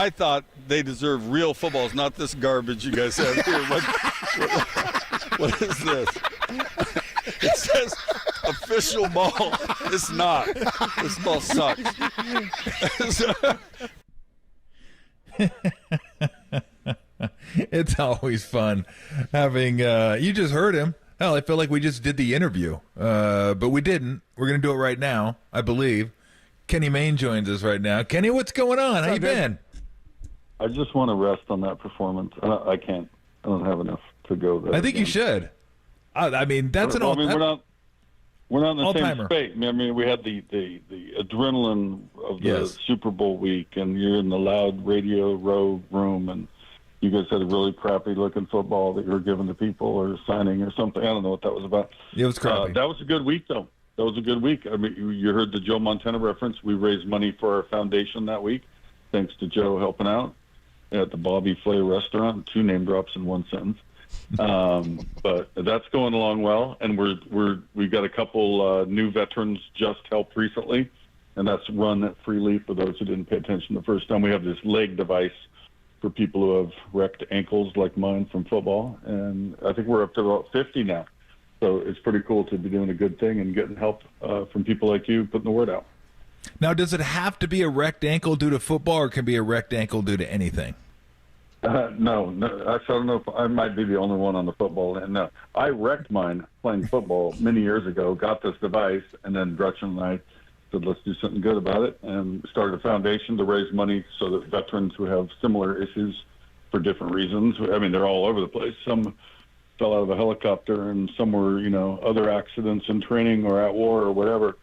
I thought they deserve real footballs, not this garbage you guys have here. What is this? It says official ball. It's not. This ball sucks. It's always fun having you just heard him. Hell, I feel like we just did the interview, but we didn't. We're going to do it right now, I believe. Kenny Mayne joins us right now. Kenny, what's going on? How you been? I just want to rest on that performance. I can't. I don't have enough to go there. I think you should. I mean, that's an all-timer. We're not in the same space. I mean, we had the adrenaline of the Super Bowl week, and you're in the loud radio row room, and you guys had a really crappy-looking football that you were giving to people or signing or something. I don't know what that was about. It was crappy. That was a good week, though. That was a good week. I mean, you heard the Joe Montana reference. We raised money for our foundation that week, thanks to Joe helping out at the Bobby Flay restaurant. 2 name drops in one sentence. But that's going along well, and we've got a couple new veterans just helped recently, and that's run freely for those who didn't pay attention the first time. We have this leg device for people who have wrecked ankles like mine from football, and I think we're up to about 50 now. So it's pretty cool to be doing a good thing and getting help from people like you putting the word out. Now, does it have to be a wrecked ankle due to football, or it can be a wrecked ankle due to anything? No. I don't know if I might be the only one on the football end. No, I wrecked mine playing football many years ago, got this device, and then Gretchen and I said, let's do something good about it, and started a foundation to raise money so that veterans who have similar issues for different reasons, I mean, they're all over the place. Some fell out of a helicopter, and some were, other accidents in training or at war or whatever,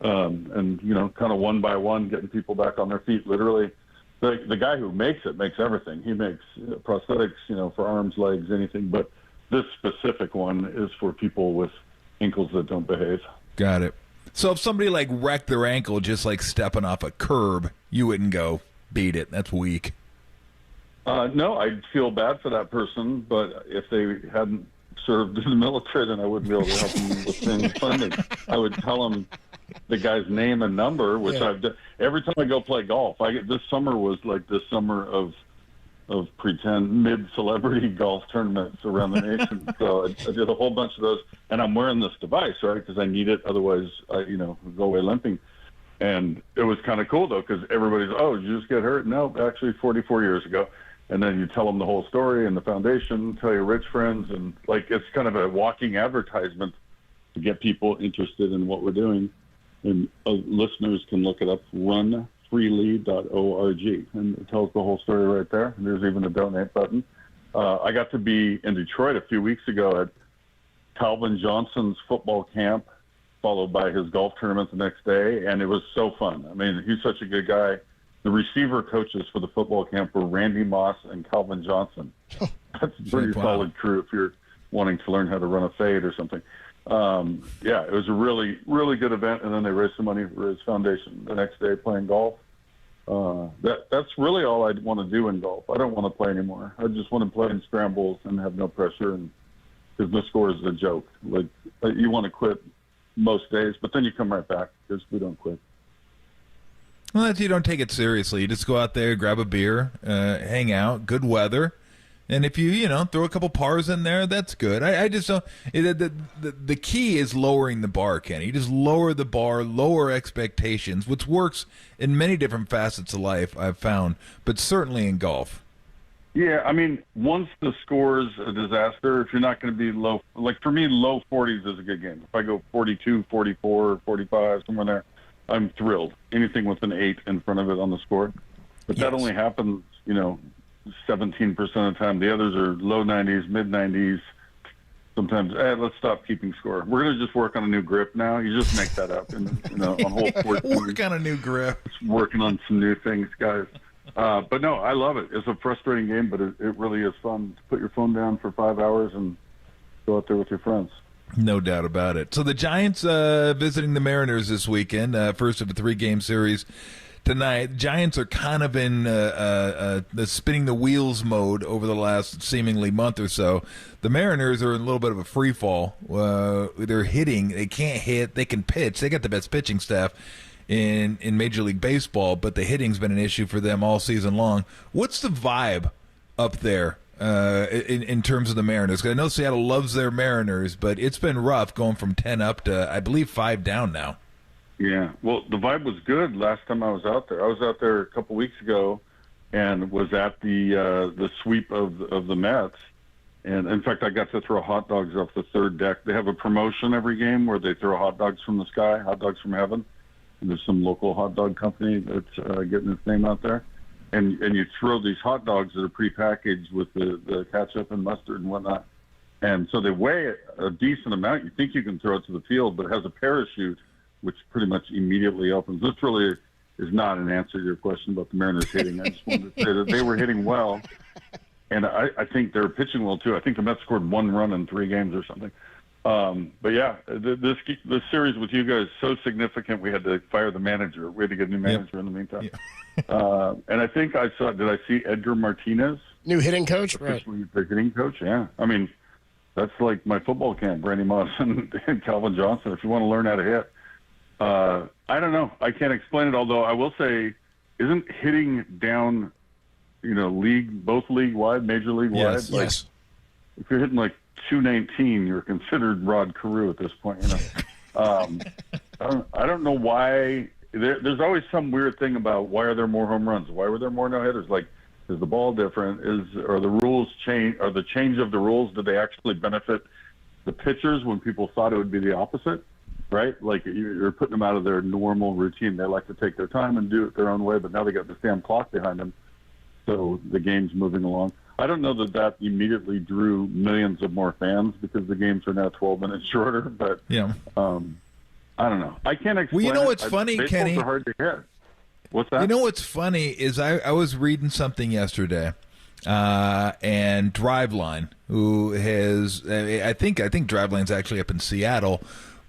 and, kind of one by one getting people back on their feet, literally. The guy who makes it makes everything. He makes prosthetics, for arms, legs, anything. But this specific one is for people with ankles that don't behave. Got it. So if somebody wrecked their ankle just stepping off a curb, you wouldn't go beat it. That's weak. No, I'd feel bad for that person. But if they hadn't served in the military, then I wouldn't be able to help them with things funding. I would tell them the guy's name and number, which I've done every time I go play golf. This summer was like the summer of pretend mid-celebrity golf tournaments around the nation. So I did a whole bunch of those, and I'm wearing this device, right, because I need it. Otherwise, I go away limping. And it was kind of cool, though, because everybody's, oh, did you just get hurt? No, actually 44 years ago. And then you tell them the whole story and the foundation, tell your rich friends, and it's kind of a walking advertisement to get people interested in what we're doing. And listeners can look it up, runfreely.org, and it tells the whole story right there. And there's even a donate button. I got to be in Detroit a few weeks ago at Calvin Johnson's football camp, followed by his golf tournament the next day, and it was so fun. I mean, he's such a good guy. The receiver coaches for the football camp were Randy Moss and Calvin Johnson. That's a pretty solid crew if you're wanting to learn how to run a fade or something. It was a really, really good event, and then they raised some money for his foundation the next day playing golf. That's really all I want to do in golf. I don't want to play anymore. I just want to play in scrambles and have no pressure, and because the score is a joke. You want to quit most days, but then you come right back because we don't quit. Well, you don't take it seriously. You just go out there, grab a beer, hang out, good weather. And if you throw a couple pars in there, that's good. I just don't. The key is lowering the bar, Kenny. You just lower the bar, lower expectations, which works in many different facets of life, I've found, but certainly in golf. Yeah, I mean, once the score's a disaster, if you're not going to be low, for me, low 40s is a good game. If I go 42, 44, 45, somewhere there, I'm thrilled. Anything with an 8 in front of it on the score. But that only happens, 17% of the time. The others are low 90s, mid 90s. Sometimes, let's stop keeping score. We're going to just work on a new grip now. You just make that up. And, on hole 14. Work on a new grip. Working on some new things, guys. But no, I love it. It's a frustrating game, but it really is fun to put your phone down for 5 hours and go out there with your friends. No doubt about it. So the Giants visiting the Mariners this weekend, first of a 3-game series tonight. Giants are kind of in the spinning the wheels mode over the last seemingly month or so. The Mariners are in a little bit of a free fall. They're hitting. They can't hit. They can pitch. They got the best pitching staff in Major League Baseball, but the hitting's been an issue for them all season long. What's the vibe up there in terms of the Mariners? 'Cause I know Seattle loves their Mariners, but it's been rough going from 10 up to, I believe, 5 down now. Yeah, well, the vibe was good last time I was out there. I was out there a couple weeks ago and was at the sweep of the Mets. And, in fact, I got to throw hot dogs off the third deck. They have a promotion every game where they throw hot dogs from the sky, hot dogs from heaven. And there's some local hot dog company that's getting its name out there. And you throw these hot dogs that are prepackaged with the ketchup and mustard and whatnot. And so they weigh a decent amount. You think you can throw it to the field, but it has a parachute, which pretty much immediately opens. This really is not an answer to your question about the Mariners hitting. I just wanted to say that they were hitting well, and I think they're pitching well too. I think the Mets scored 1 run in 3 games or something. But yeah, this series with you guys is so significant. We had to fire the manager. We had to get a new manager in the meantime. Yeah. And I think did I see Edgar Martinez? New hitting coach, right? The hitting coach, yeah. I mean, that's like my football camp, Randy Moss and Calvin Johnson. If you want to learn how to hit. I don't know. I can't explain it, although I will say, isn't hitting down, both league-wide, major league-wide? Yes. Like, Yes. if you're hitting like 219, you're considered Rod Carew at this point, I don't know why. There's always some weird thing about why are there more home runs? Why were there more no-hitters? Like, is the ball different? Are the rules change? Are the change of the rules, did they actually benefit the pitchers when people thought it would be the opposite? Right? Like you're putting them out of their normal routine. They like to take their time and do it their own way, but now they got this damn clock behind them. So the game's moving along. I don't know that immediately drew millions of more fans because the games are now 12 minutes shorter, but Yeah. I don't know. I can't explain. Well, you know it. what's funny, Baseballs Kenny? are hard to hit. What's that? You know what's funny is I was reading something yesterday, and Driveline, who has I think Driveline's actually up in Seattle,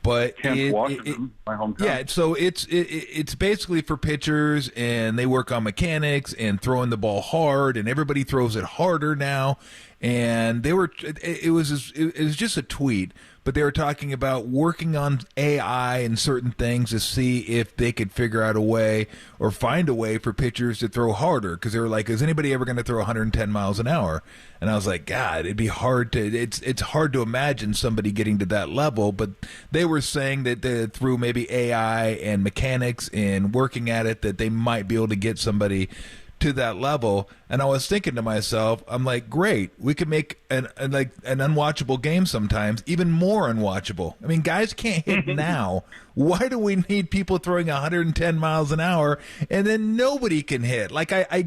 but Washington, my hometown. yeah, so it's basically for pitchers, and they work on mechanics and throwing the ball hard, and everybody throws it harder now. And it was just a tweet, but they were talking about working on AI and certain things to see if they could figure out a way or find a way for pitchers to throw harder, because they were like, is anybody ever going to throw 110 miles an hour? And I was like, God, it'd be hard to it's hard to imagine somebody getting to that level. But they were saying that through maybe AI and mechanics and working at it, that they might be able to get somebody to that level. And I was thinking to myself, I'm like, great, we could make an unwatchable game sometimes even more unwatchable. I mean, guys can't hit now. Why do we need people throwing 110 miles an hour and then nobody can hit? Like, I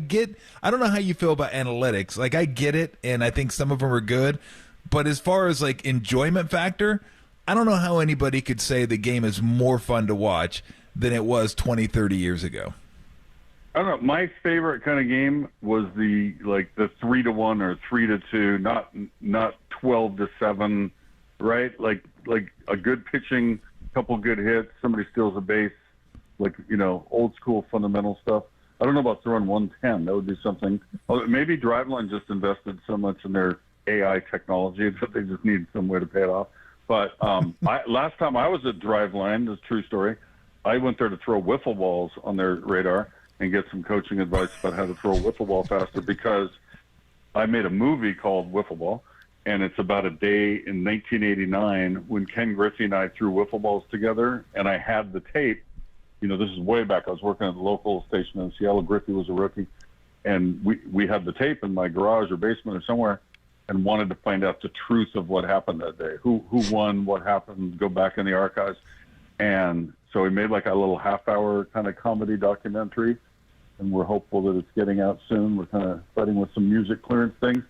don't know how you feel about analytics. Like, I get it, and I think some of them are good, but as far as like enjoyment factor, I don't know how anybody could say the game is more fun to watch than it was 20, 30 years ago. I don't know. My favorite kind of game was the 3-1 or 3-2, not 12-7, right? Like a good pitching, couple good hits, somebody steals a base, old school fundamental stuff. I don't know about throwing 110. That would be something. Maybe Driveline just invested so much in their AI technology that they just need some way to pay it off. But last time I was at Driveline, this is a true story, I went there to throw wiffle balls on their radar and get some coaching advice about how to throw a wiffle ball faster, because I made a movie called Wiffle Ball, and it's about a day in 1989 when Ken Griffey and I threw wiffle balls together, and I had the tape. This is way back. I was working at the local station in Seattle. Griffey was a rookie, and we had the tape in my garage or basement or somewhere, and wanted to find out the truth of what happened that day. Who won, what happened, go back in the archives. And so we made like a little half-hour kind of comedy documentary, and we're hopeful that it's getting out soon. We're kind of fighting with some music clearance things.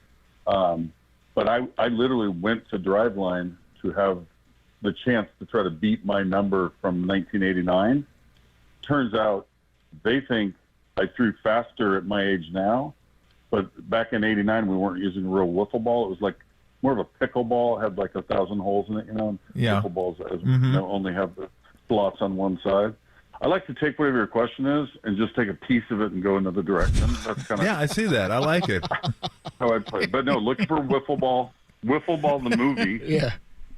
But I literally went to Driveline to have the chance to try to beat my number from 1989. Turns out they think I threw faster at my age now, but back in 89 we weren't using a real wiffle ball. It was like more of a pickleball. It had like 1,000 holes in it, And Yeah. Wiffle balls only have the slots on one side. I like to take whatever your question is and just take a piece of it and go another direction. That's kind of Yeah, I see that. I like it. how I play. But no, look for Wiffle Ball the movie. Yeah.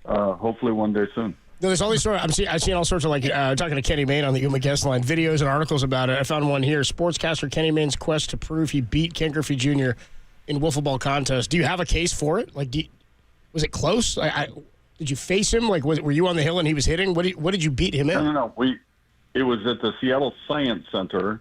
Hopefully one day soon. No, there's all these sort of, I've seen all sorts of, talking to Kenny Mayne on the Uma guest line, videos and articles about it. I found one here. Sportscaster Kenny Mayne's quest to prove he beat Ken Griffey Jr. in wiffle ball contest. Do you have a case for it? Was it close? Did you face him? Were you on the hill and he was hitting? What did you beat him in? No. It was at the Seattle Science Center,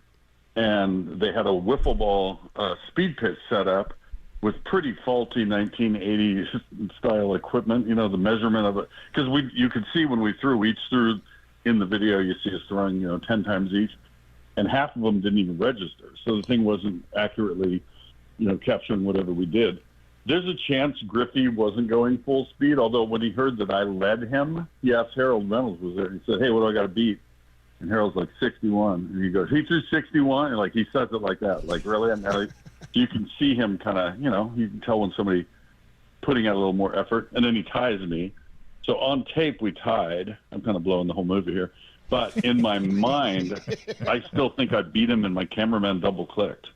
and they had a wiffle ball speed pitch set up with pretty faulty 1980s style equipment, the measurement of it. Because you could see when we threw, each threw in the video, you see us throwing, 10 times each, and half of them didn't even register. So the thing wasn't accurately, capturing whatever we did. There's a chance Griffey wasn't going full speed, although when he heard that I led him, he asked Harold Reynolds was there. He said, "Hey, what do I got to beat?" And Harold's like, 61. And he goes, "He threw 61?" And he says it like that. Really? And you can see him kind of, you can tell when somebody putting out a little more effort. And then he ties me. So on tape, we tied. I'm kind of blowing the whole movie here. But in my mind, I still think I beat him, and my cameraman double-clicked.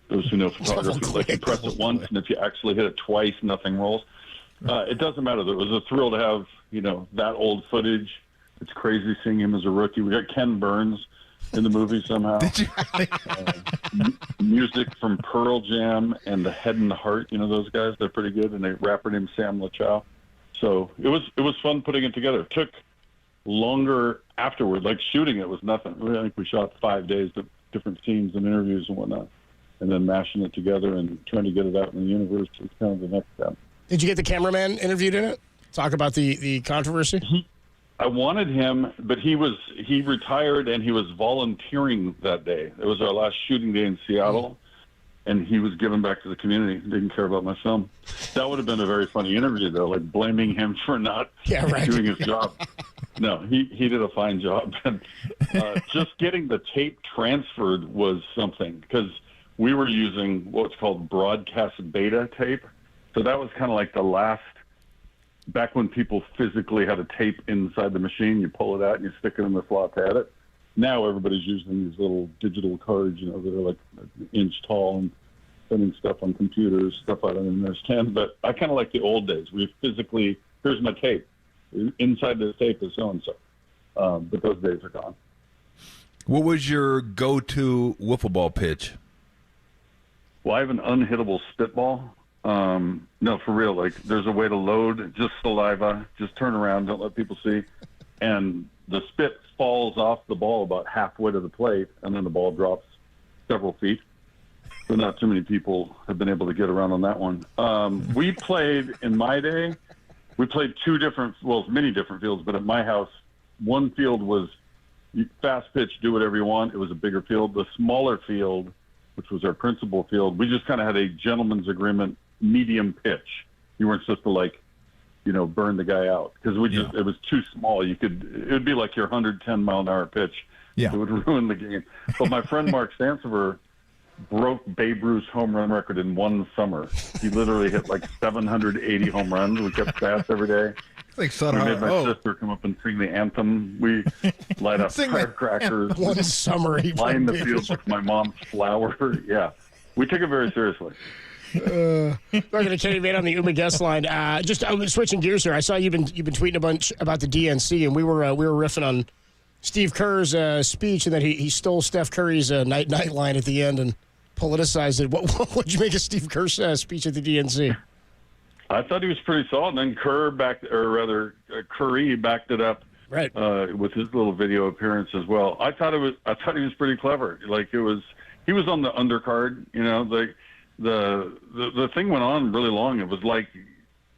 Those who know photography, you press it once, and if you actually hit it twice, nothing rolls. It doesn't matter. It was a thrill to have, that old footage. It's crazy seeing him as a rookie. We got Ken Burns in the movie somehow. Did you? Music from Pearl Jam and the Head and the Heart. Those guys, they're pretty good. And a rapper named Sam LaChow. So it was fun putting it together. It took longer afterward. Shooting it was nothing. I think we shot 5 days of different scenes and interviews and whatnot. And then mashing it together and trying to get it out in the universe is kind of the next step. Did you get the cameraman interviewed in it? Talk about the controversy? I wanted him, but he retired and he was volunteering that day. It was our last shooting day in Seattle, and he was giving back to the community. He didn't care about my film. That would have been a very funny interview, though, blaming him for not doing his job. No, he did a fine job. And just getting the tape transferred was something, because we were using what's called broadcast beta tape. So that was kind of like the last, back when people physically had a tape inside the machine, you pull it out and you stick it in the slot to edit. Now everybody's using these little digital cards, that are an inch tall and sending stuff on computers, stuff I don't even understand. But I kind of like the old days. We physically, here's my tape. Inside this tape is so-and-so. But those days are gone. What was your go-to wiffle ball pitch? Well, I have an unhittable spitball. No, for real. There's a way to load just saliva, just turn around, don't let people see. And the spit falls off the ball about halfway to the plate, and then the ball drops several feet. So not too many people have been able to get around on that one. We played, in my day, many different fields, but at my house, one field was fast pitch, do whatever you want. It was a bigger field. The smaller field, which was our principal field, we just kind of had a gentleman's agreement, medium pitch. You weren't supposed to burn the guy out, because it was too small. It would be like your 110 mile an hour pitch. Yeah. It would ruin the game. But my friend Mark Sansevier broke Babe Ruth's home run record in one summer. He literally hit 780 home runs. We kept fast every day. We made my sister come up and sing the anthem. We light up firecrackers. One summer he line the field with my mom's flower. Yeah. We took it very seriously. Talking to Kenny Mayne on the Uma guest line. Just switching gears here. I saw you've been tweeting a bunch about the DNC, and we were riffing on Steve Kerr's speech, and that he stole Steph Curry's night line at the end and politicized it. What'd you make of Steve Kerr's speech at the DNC? I thought he was pretty solid. And then Curry backed it up, right, with his little video appearance as well. I thought he was pretty clever. He was on the undercard. The thing went on really long. It was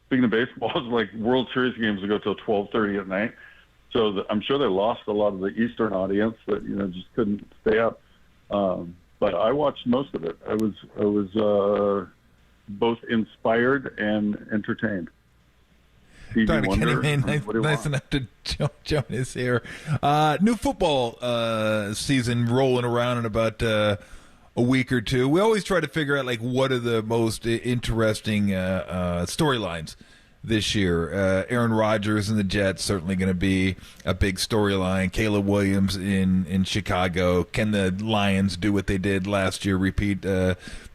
speaking of baseball, it was like World Series games would go till 12:30 at night. So I'm sure they lost a lot of the Eastern audience that just couldn't stay up. But I watched most of it. I was both inspired and entertained. Dr. Kenny Mayne, nice enough to join us here. New football season rolling around in about a week or two. We always try to figure out what are the most interesting storylines this year. Aaron Rodgers and the Jets certainly going to be a big storyline. Caleb Williams in Chicago. Can the Lions do what they did last year? Repeat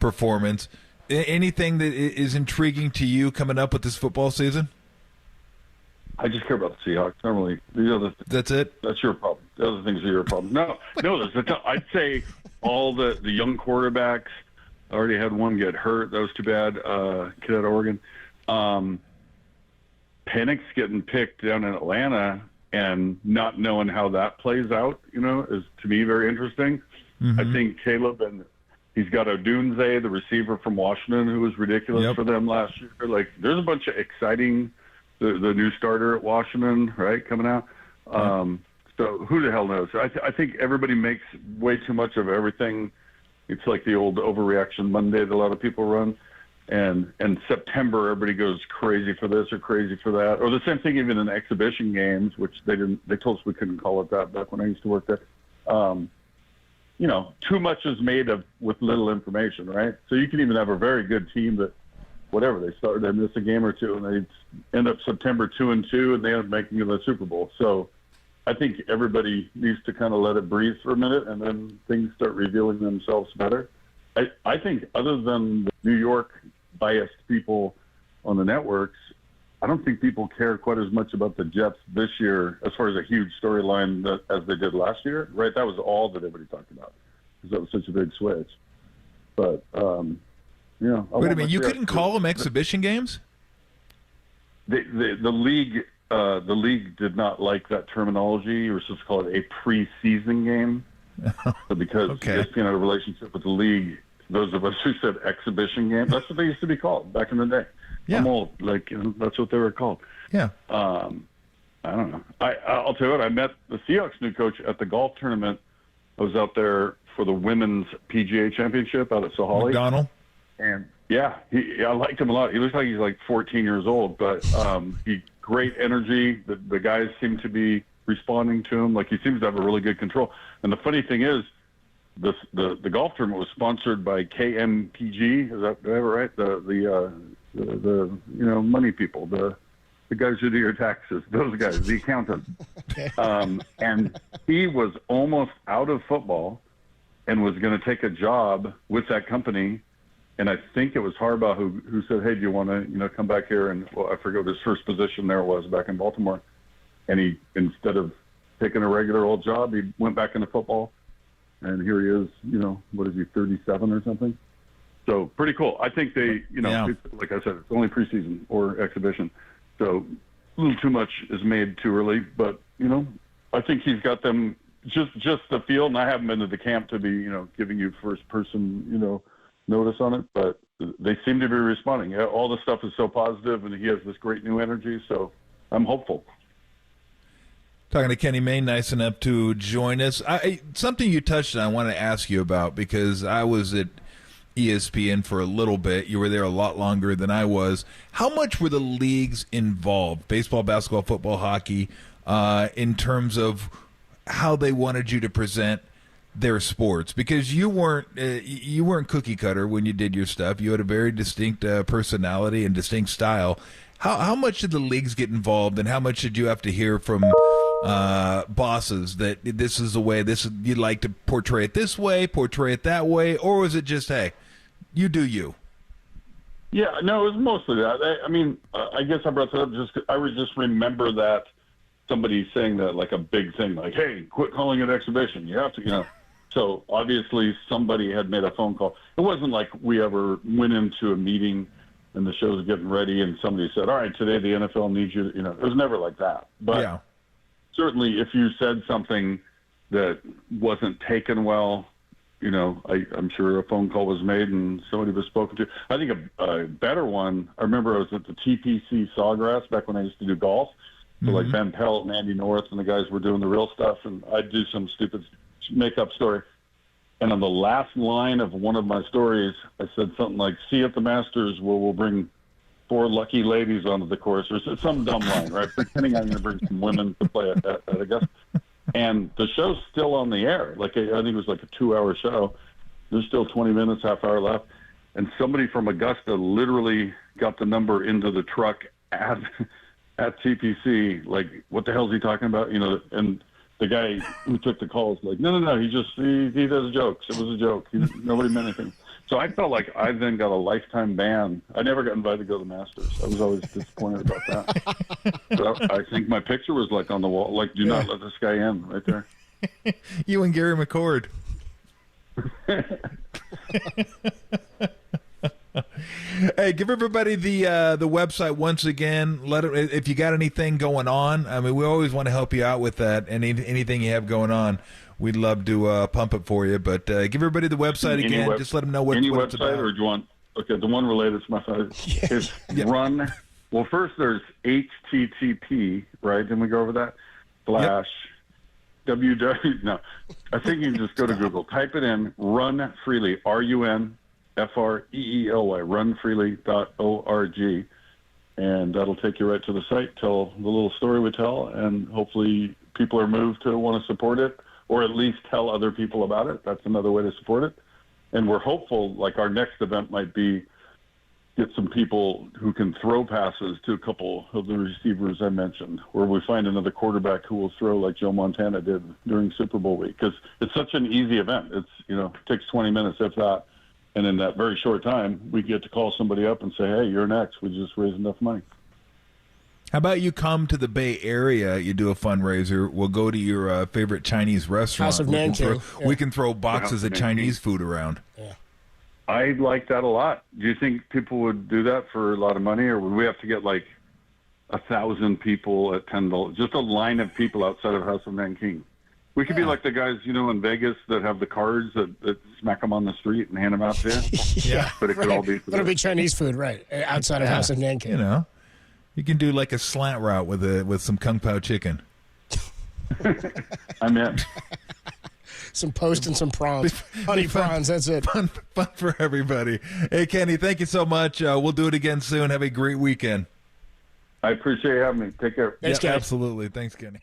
performance. Anything that is intriguing to you coming up with this football season? I just care about the Seahawks. Normally, the other That's it. that's your problem. The other things are your problem. No, I'd say all the young quarterbacks. I already had one get hurt. That was too bad. Kid out of Oregon. Penix getting picked down in Atlanta and not knowing how that plays out, is to me very interesting. Mm-hmm. I think Caleb, and he's got Odunze, the receiver from Washington, who was ridiculous for them last year. Like, there's a bunch of exciting, the new starter at Washington, right, coming out. So who the hell knows? I think everybody makes way too much of everything. It's like the old overreaction Monday that a lot of people run. And September, everybody goes crazy for this or crazy for that. Or the same thing even in exhibition games, which they told us we couldn't call it that back when I used to work there. Too much is made of with little information, right? So you can even have a very good team that, whatever, they miss a game or two, and they end up September 2-2, and they end up making it to the Super Bowl. So I think everybody needs to kind of let it breathe for a minute, and then things start revealing themselves better. I think other than the New York biased people on the networks, I don't think people care quite as much about the Jets this year as far as a huge storyline as they did last year, right? That was all that everybody talked about because that was such a big switch. But, Wait a minute, you couldn't call them exhibition games? The league did not like that terminology. You were supposed to call it a preseason game. But because ESPN had a relationship with the league, those of us who said exhibition game, that's what they used to be called back in the day. Yeah. I'm old, that's what they were called. Yeah. I don't know. I'll tell you what, I met the Seahawks new coach at the golf tournament. I was out there for the women's PGA championship out at Sahalee. McDonald? And yeah, I liked him a lot. He looks like he's like 14 years old, but he great energy. The guys seem to be responding to him. Like, he seems to have a really good control. And the funny thing is, the golf tournament was sponsored by KMPG. Did I have it right? The money people, the guys who do your taxes, those guys, the accountants. And he was almost out of football and was going to take a job with that company. And I think it was Harbaugh who said, "Hey, do you want to come back here?" And I forget what his first position there was back in Baltimore. And he, instead of taking a regular old job, he went back into football. And here he is, what is he, 37 or something? So pretty cool. I think they, like I said, it's only preseason or exhibition. So a little too much is made too early. But, I think he's got them just the feel. And I haven't been to the camp to be, giving you first person, notice on it. But they seem to be responding. All the stuff is so positive, and he has this great new energy. So I'm hopeful. Talking to Kenny Mayne, nice enough to join us. Something you touched on I want to ask you about, because I was at ESPN for a little bit. You were there a lot longer than I was. How much were the leagues involved, baseball, basketball, football, hockey, in terms of how they wanted you to present their sports? Because you weren't cookie cutter when you did your stuff. You had a very distinct personality and distinct style. How much did the leagues get involved, and how much did you have to hear from bosses that this is the way, you'd like to portray it this way, portray it that way, or was it just, hey, you do you? Yeah, no, it was mostly that. I mean, I guess I brought that up I would just remember that somebody saying that, like a big thing, like, hey, quit calling it exhibition. You have to, So obviously somebody had made a phone call. It wasn't like we ever went into a meeting and the show's getting ready and somebody said, all right, today the NFL needs you. It was never like that. But certainly if you said something that wasn't taken well, I'm sure a phone call was made and somebody was spoken to. I think a better one, I remember I was at the TPC Sawgrass back when I used to do golf. So like Ben Pelt and Andy North and the guys were doing the real stuff, and I'd do some stupid make-up story. And on the last line of one of my stories, I said something like, "See you at the Masters, where we'll bring 4 lucky ladies onto the course," or some dumb line, right? Pretending I'm going to bring some women to play at Augusta. And the show's still on the air. I think it was like a 2-hour show. There's still 20 minutes, half hour left. And somebody from Augusta literally got the number into the truck at TPC. Like, what the hell is he talking about? And the guy who took the call was like, no, he does jokes. It was a joke. Nobody meant anything. So I felt like I then got a lifetime ban. I never got invited to go to the Masters. I was always disappointed about that. But I think my picture was like on the wall, like "Do not let this guy in," right there. You and Gary McCord. Hey, give everybody the website once again. Let it, if you got anything going on. I mean, we always want to help you out with that. Anything you have going on, we'd love to pump it for you. But give everybody the website again. Just let them know what it's website, about. Or do you want? Okay, the one related to my phone is Run. Well, first there's HTTP, right? Didn't we go over that? Slash www. No, I think you can just go to Google, type it in, Run Freely, RUNFREELY, runfreely.org, and that'll take you right to the site. Tell the little story we tell, and hopefully people are moved to want to support it, or at least tell other people about it. That's another way to support it. And we're hopeful, like our next event might be get some people who can throw passes to a couple of the receivers I mentioned, or we find another quarterback who will throw like Joe Montana did during Super Bowl week, because it's such an easy event. It's, it takes 20 minutes, if that. And in that very short time, we get to call somebody up and say, hey, you're next. We just raised enough money. How about you come to the Bay Area, you do a fundraiser, we'll go to your favorite Chinese restaurant. House of Nanking. We can throw boxes of Chinese food around. Yeah. I'd like that a lot. Do you think people would do that for a lot of money, or would we have to get like 1,000 people at $10? Just a line of people outside of House of Nanking. We could be like the guys, in Vegas that have the cards that smack them on the street and hand them out to you. Yeah, but it could all be. But it'll be Chinese food, right? Outside of House of Nanking. You can do like a slant route with some Kung Pao chicken. I'm in. Some post and some prawns. Honey prawns, that's it. Fun for everybody. Hey, Kenny, thank you so much. We'll do it again soon. Have a great weekend. I appreciate you having me. Take care. Thanks, Kenny. Absolutely. Thanks, Kenny.